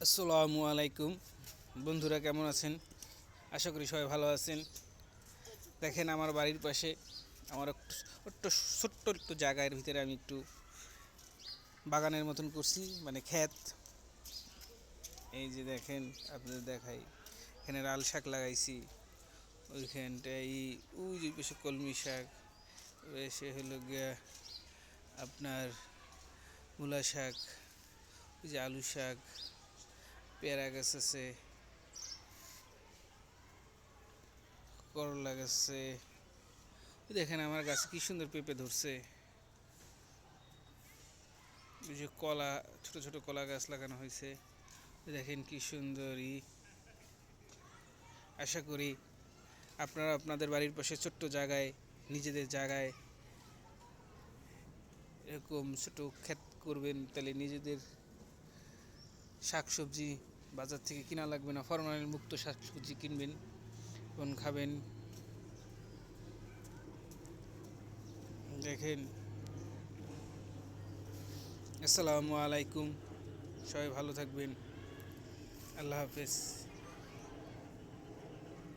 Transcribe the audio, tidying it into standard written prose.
আসসালামু আলাইকুম বন্ধুরা, কেমন আছেন? আশা করি সবাই ভালো আছেন। দেখেন, আমার বাড়ির পাশে আমার একটু ছোট্ট একটু জায়গার ভিতরে আমি একটু বাগানের মতন করছি, মানে ক্ষেত। এই যে দেখেন, আপনাদের দেখাই, এখানে লাল শাক লাগাইছি। ওইখানটাই ওই যে পাশে কলমি শাক, সে হলো গিয়া আপনার মূলা শাক, ওই যে আলু শাক, পেয়ারা গাছ আছে, করলা গাছে। দেখেন আমার গাছে কি সুন্দর পেঁপে ধরছে। ওই যে কলা, ছোট ছোট কলা গাছ লাগানো হয়েছে। দেখেন কি সুন্দরই। আশা করি আপনারা আপনাদের বাড়ির পাশে ছোট্ট জায়গায়, নিজেদের জায়গায় এরকম ছোট ক্ষেত করবেন, তাহলে নিজেদের শাকসবজি বাজার থেকে কিনা লাগবে না, ফরমালিন মুক্ত শাকসবজি কিনবেন এবং খাবেন। দেখেন, আসসালামু আলাইকুম, সবাই ভালো থাকবেন। আল্লাহ হাফেজ।